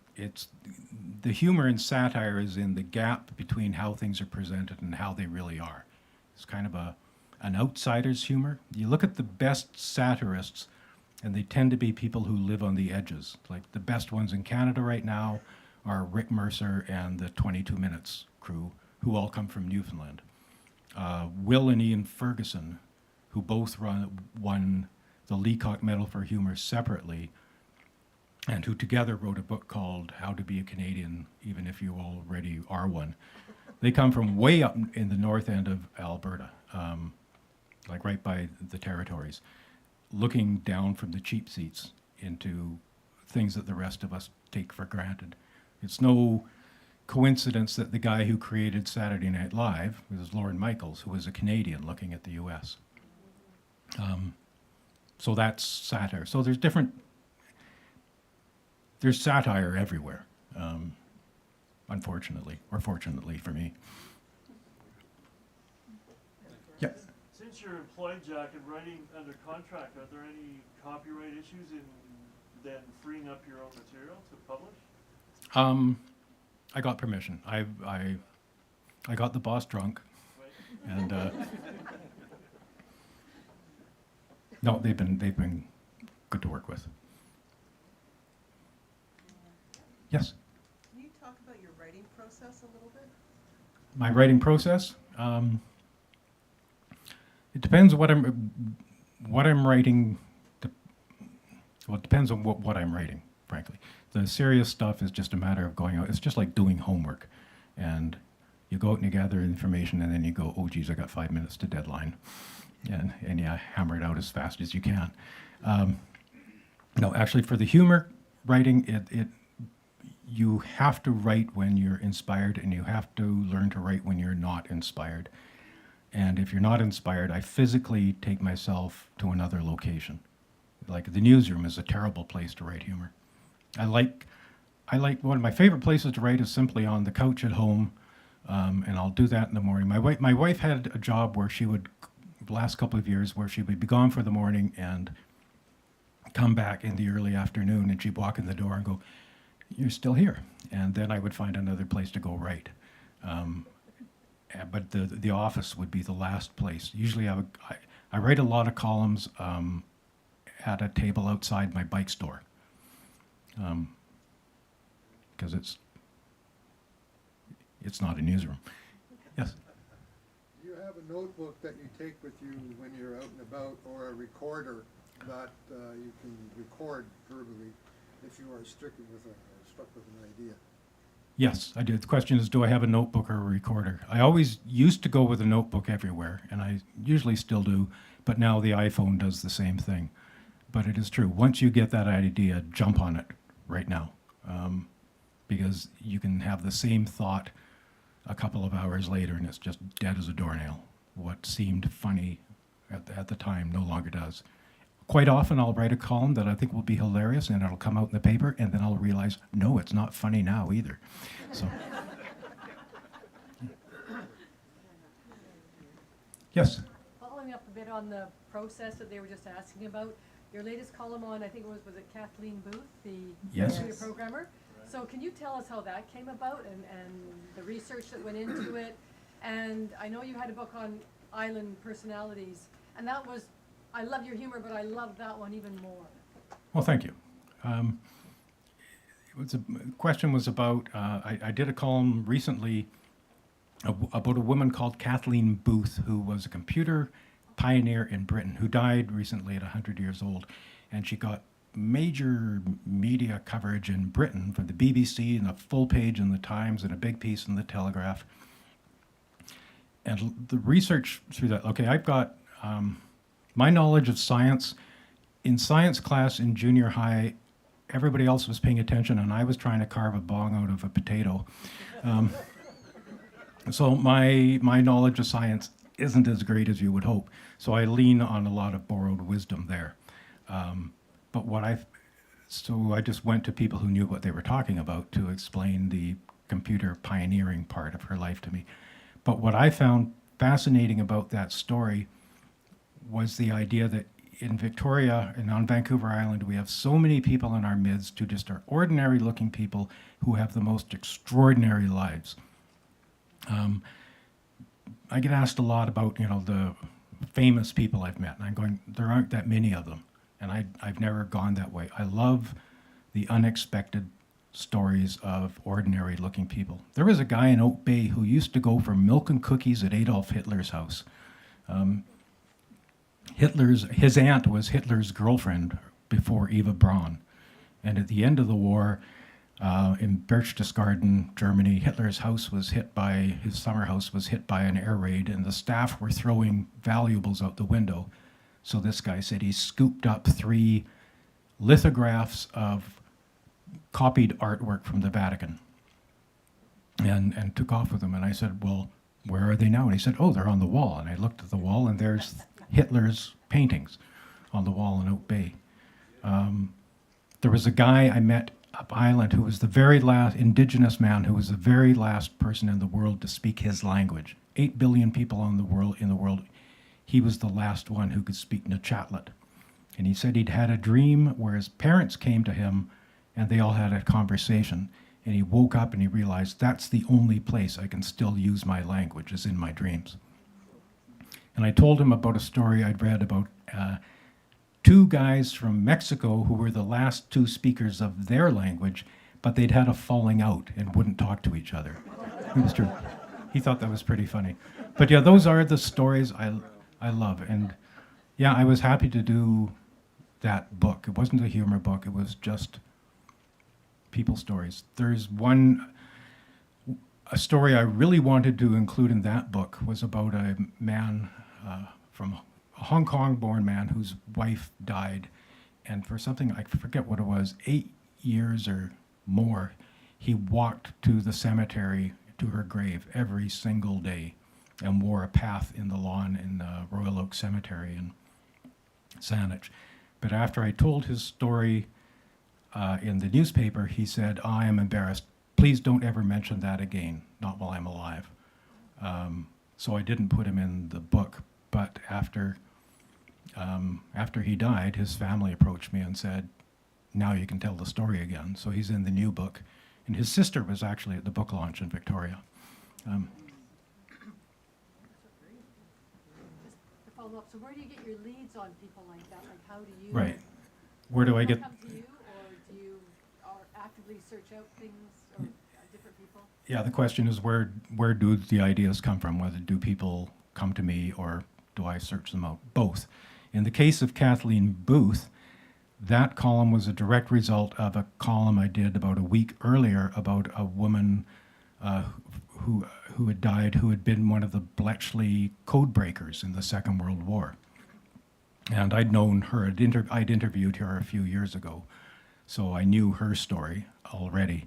the humor in satire is in the gap between how things are presented and how they really are. It's kind of an outsider's humor. You look at the best satirists, and they tend to be people who live on the edges. Like the best ones in Canada right now are Rick Mercer and the 22 Minutes crew, who all come from Newfoundland. Will and Ian Ferguson, who both won the Leacock Medal for Humor separately, and who together wrote a book called How to Be a Canadian, Even If You Already Are One. They come from way up in the north end of Alberta, like right by the territories, looking down from the cheap seats into things that the rest of us take for granted. It's no coincidence that the guy who created Saturday Night Live was Lorne Michaels, who was a Canadian looking at the U.S. So that's satire. So there's satire everywhere, unfortunately, or fortunately for me. Yeah. Since you're employed, Jack, and writing under contract, are there any copyright issues in then freeing up your own material to publish? I got permission. I got the boss drunk, Right. and no, they've been good to work with. Yes. Can you talk about your writing process a little bit? My writing process. It depends what I'm writing. Well, it depends on what I'm writing, frankly. The serious stuff is just a matter of going out. It's just like doing homework. And you go out and you gather information, and then you go, oh, geez, I got 5 minutes to deadline. And you hammer it out as fast as you can. No, actually, for the humor writing, you have to write when you're inspired, and you have to learn to write when you're not inspired. And if you're not inspired, I physically take myself to another location. Like the newsroom is a terrible place to write humor. I like one of my favorite places to write is simply on the couch at home, and I'll do that in the morning. My wife had a job where she would, the last couple of years, where she would be gone for the morning and come back in the early afternoon, and she'd walk in the door and go, "You're still here," and then I would find another place to go write. But the office would be the last place. Usually I write a lot of columns at a table outside my bike store. Because it's not a newsroom. Yes? Do you have a notebook that you take with you when you're out and about, or a recorder that you can record verbally if you are struck with an idea? Yes, I do. The question is, do I have a notebook or a recorder? I always used to go with a notebook everywhere, and I usually still do, but now the iPhone does the same thing. But it is true. Once you get that idea, jump on it right now. Because you can have the same thought a couple of hours later and it's just dead as a doornail. What seemed funny at the time no longer does. Quite often I'll write a column that I think will be hilarious and it'll come out in the paper and then I'll realize, no, it's not funny now either. So. Yes? Following up a bit on the process that they were just asking about, your latest column on, I think was it Kathleen Booth, the Yes. computer programmer? So can you tell us how that came about and the research that went into it? And I know you had a book on island personalities, and that was, I love your humor, but I love that one even more. Well, thank you. The question was about, I did a column recently about a woman called Kathleen Booth, who was a computer pioneer in Britain, who died recently at 100 years old. And she got major media coverage in Britain from the BBC and a full page in the Times and a big piece in the Telegraph. And the research through that, okay, I've got my knowledge of science. In science class in junior high, everybody else was paying attention and I was trying to carve a bong out of a potato. So my knowledge of science isn't as great as you would hope. So I lean on a lot of borrowed wisdom there. So I just went to people who knew what they were talking about to explain the computer pioneering part of her life to me. But what I found fascinating about that story was the idea that in Victoria and on Vancouver Island, we have so many people in our midst who just are ordinary looking people who have the most extraordinary lives. I get asked a lot about, the famous people I've met, and I'm going, there aren't that many of them. And I've never gone that way. I love the unexpected stories of ordinary looking people. There was a guy in Oak Bay who used to go for milk and cookies at Adolf Hitler's house. His aunt was Hitler's girlfriend before Eva Braun. And at the end of the war, in Berchtesgaden, Germany, Hitler's his summer house was hit by an air raid, and the staff were throwing valuables out the window. So this guy said he scooped up 3 lithographs of copied artwork from the Vatican and took off with them. And I said, well, where are they now? And he said, oh, they're on the wall. And I looked at the wall, and there's Hitler's paintings on the wall in Oak Bay. There was a guy I met up island who was the very last indigenous man, who was the very last person in the world to speak his language. 8 billion people in the world. He was the last one who could speak Nachatlet. And he said he'd had a dream where his parents came to him and they all had a conversation. And he woke up and he realized that's the only place I can still use my language, is in my dreams. And I told him about a story I'd read about 2 guys from Mexico who were the last 2 speakers of their language, but they'd had a falling out and wouldn't talk to each other. It was true. He thought that was pretty funny. But yeah, those are the stories I love. And yeah, I was happy to do that book. It wasn't a humor book. It was just people stories. There's a story I really wanted to include in that book was about a man from a Hong Kong-born man whose wife died. And for something, I forget what it was, 8 years or more, he walked to the cemetery to her grave every single day and wore a path in the lawn in Royal Oak Cemetery in Saanich. But after I told his story in the newspaper, he said, I am embarrassed. Please don't ever mention that again, not while I'm alive. So I didn't put him in the book. But after he died, his family approached me and said, now you can tell the story again. So he's in the new book. And his sister was actually at the book launch in Victoria. Just to follow up, so where do you get your leads on people like that? Like, how do you? Right. Where do I People get? come to you, or do you actively search out things or different people? Yeah, the question is where do the ideas come from? Whether do people come to me or do I search them out? Both. In the case of Kathleen Booth, that column was a direct result of a column I did about a week earlier about a woman who had died, who had been one of the Bletchley code breakers in the Second World War. And I'd known her, I'd interviewed her a few years ago, so I knew her story already.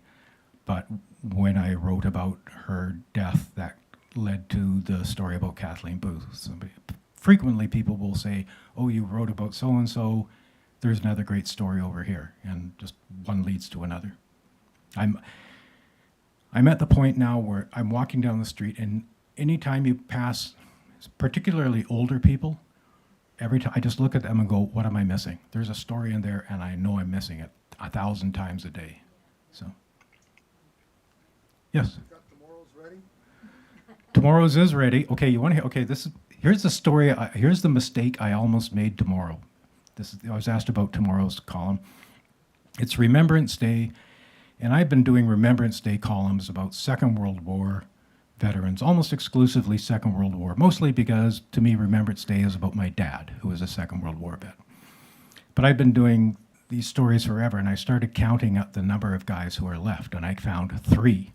But when I wrote about her death, that led to the story about Kathleen Booth. Frequently people will say, oh, you wrote about so-and-so, there's another great story over here, and just one leads to another. I'm at the point now where I'm walking down the street, and anytime you pass, particularly older people, every time I just look at them and go, what am I missing? There's a story in there, and I know I'm missing it 1,000 times a day. So, yes. You got tomorrow's ready? Tomorrow's is ready. Okay, you want to hear? Okay, here's the story. Here's the mistake I almost made tomorrow. I was asked about tomorrow's column. It's Remembrance Day, and I've been doing Remembrance Day columns about Second World War veterans, almost exclusively Second World War, mostly because, to me, Remembrance Day is about my dad, who was a Second World War vet. But I've been doing these stories forever, and I started counting up the number of guys who are left, and I found three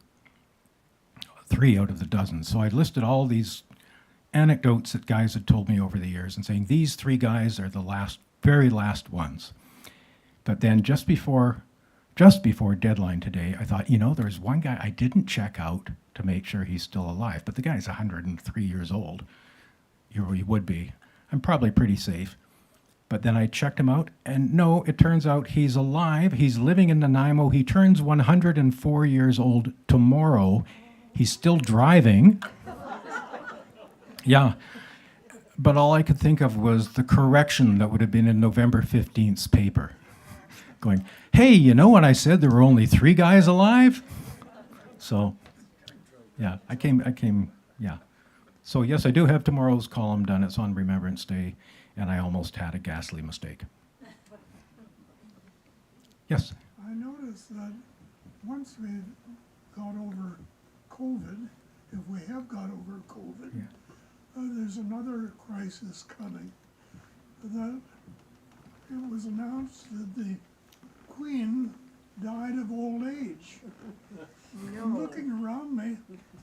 out of the dozen. So I listed all these anecdotes that guys had told me over the years and saying, these three guys are the very last ones. But then just before deadline today, I thought, there's one guy I didn't check out to make sure he's still alive, but the guy's 103 years old. He would be. I'm probably pretty safe. But then I checked him out, and no, it turns out he's alive. He's living in Nanaimo. He turns 104 years old tomorrow. He's still driving. Yeah. But all I could think of was the correction that would have been in November 15th's paper. Going, hey, when I said there were only 3 guys alive? So, yeah, I came, yeah. So, yes, I do have tomorrow's column done. It's on Remembrance Day, and I almost had a ghastly mistake. Yes? I noticed that once we've got over COVID, if we have got over COVID, Yeah. There's another crisis coming. That it was announced that the Queen died of old age. I'm looking around me,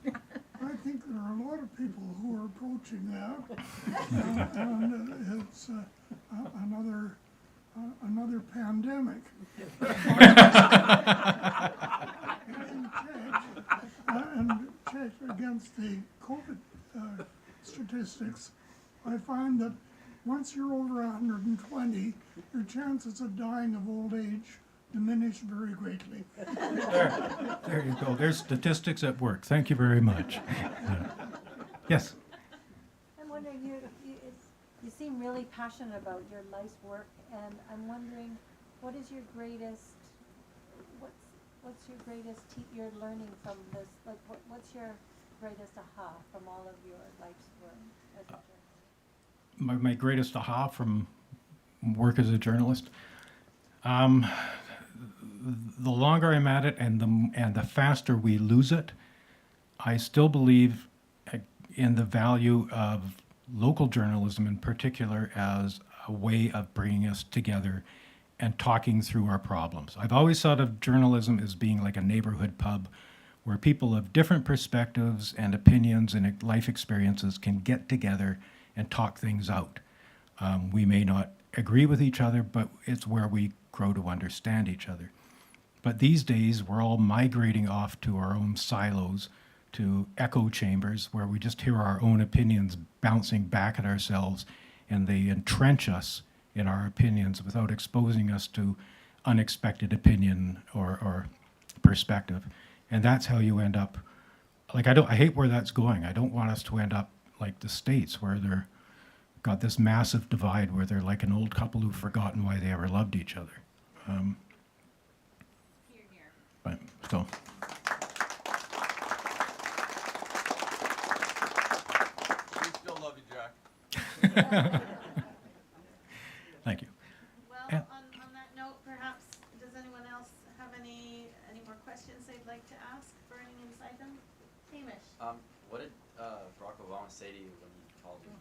I think there are a lot of people who are approaching that, and it's another pandemic. And check against the COVID statistics, I find that once you're over 120, your chances of dying of old age diminish very greatly. There you go. There's statistics at work. Thank you very much. Yes? I'm wondering, you seem really passionate about your life's work, and I'm wondering, what is your greatest, what's your greatest you're learning from this? Like, what's your greatest aha from all of your life's work as a journalist? My greatest aha from work as a journalist? The longer I'm at it and the faster we lose it, I still believe in the value of local journalism in particular as a way of bringing us together and talking through our problems. I've always thought of journalism as being like a neighborhood pub where people of different perspectives and opinions and life experiences can get together and talk things out. We may not agree with each other, but it's where we grow to understand each other. But these days, we're all migrating off to our own silos to echo chambers where we just hear our own opinions bouncing back at ourselves, and they entrench us in our opinions without exposing us to unexpected opinion or perspective. And that's how you end up, like, I hate where that's going. I don't want us to end up like the States, where they're got this massive divide where they're like an old couple who've forgotten why they ever loved each other. But so. We still love you, Jack. Thank you. Well, Yeah. on that note, perhaps, does anyone else have any more questions they'd like to ask burning inside them? Hamish? What did Barack Obama say to you when he called you?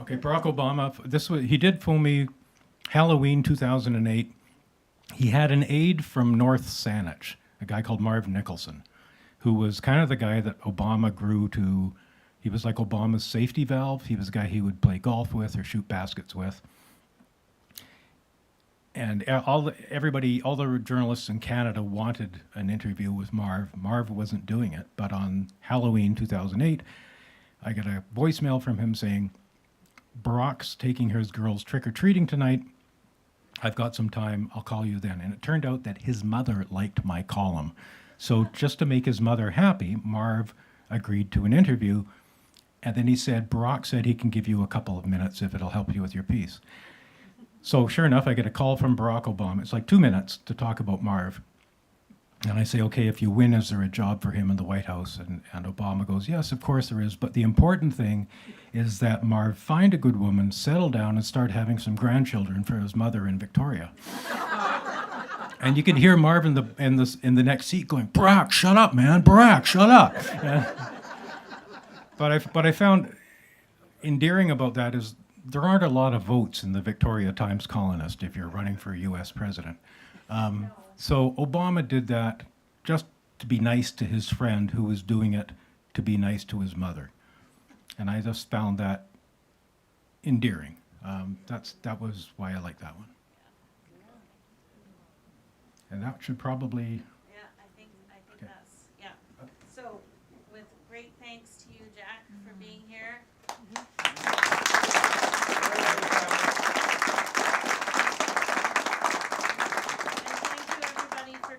Okay, Barack Obama, he did phone me Halloween 2008. He had an aide from North Saanich, a guy called Marv Nicholson, who was kind of the guy that Obama grew to. He was like Obama's safety valve. He was a guy he would play golf with or shoot baskets with. And all the journalists in Canada wanted an interview with Marv. Marv wasn't doing it, but on Halloween 2008, I got a voicemail from him saying, Barack's taking his girls trick-or-treating tonight. I've got some time. I'll call you then. And it turned out that his mother liked my column. So just to make his mother happy, Marv agreed to an interview. And then he said, Barack said he can give you a couple of minutes if it'll help you with your piece. So sure enough, I get a call from Barack Obama. It's like 2 minutes to talk about Marv. And I say, okay, if you win, is there a job for him in the White House? And Obama goes, yes, of course there is. But the important thing is that Marv find a good woman, settle down, and start having some grandchildren for his mother in Victoria. And you can hear Marv in the next seat going, Barack, shut up, man. Barack, shut up. But I found endearing about that is there aren't a lot of votes in the Victoria Times Colonist if you're running for U.S. president. So Obama did that just to be nice to his friend who was doing it to be nice to his mother. And I just found that endearing. That was why I like that one. And that should probably... Yeah, I think okay. Yeah. So, with great thanks to you, Jack, for being here.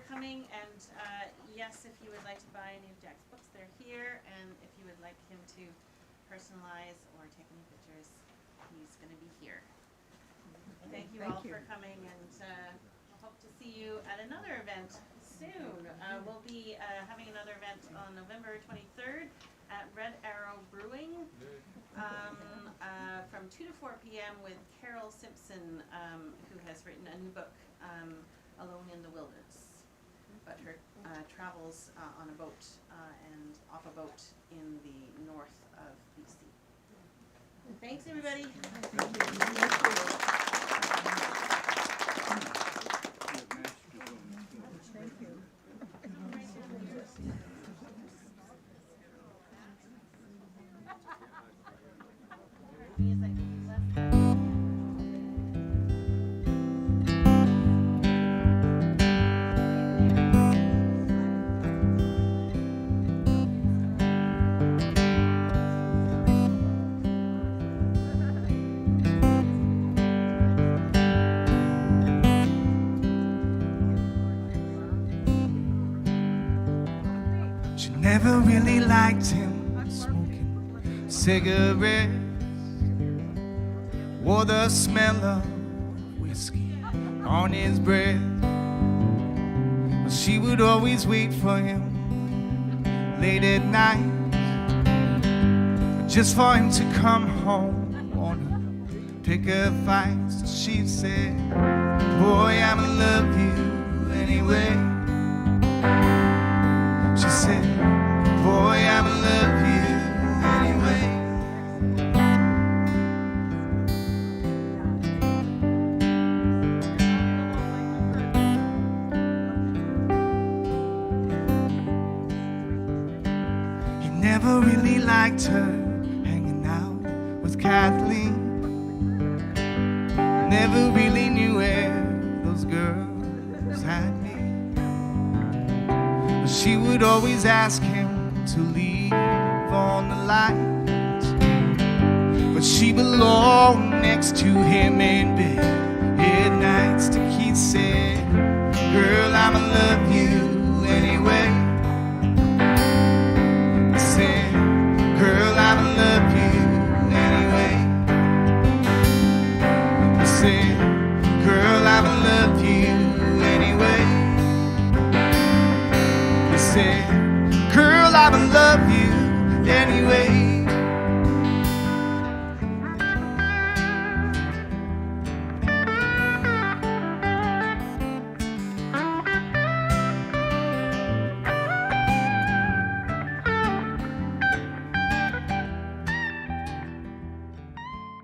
Coming, and yes, if you would like to buy any of Jack's books, they're here, and if you would like him to personalize or take any pictures, he's going to be here. Thank you all for coming, and I hope to see you at another event soon. We'll be having another event on November 23rd at Red Arrow Brewing from 2 to 4 p.m. with Carol Simpson, who has written a new book, Alone in the Wilderness. But her travels on a boat and off a boat in the north of BC. Thanks, everybody. Never really liked him smoking cigarettes, wore the smell of whiskey on his breath. But she would always wait for him late at night, just for him to come home on a pick of fights. She said, boy, I'ma love you anyway. She said, boy, I'ma love you anyway. He never really liked her hanging out with Kathleen. Never really knew where those girls had been. She would always ask him to leave on the light, but she belonged next to him in bed.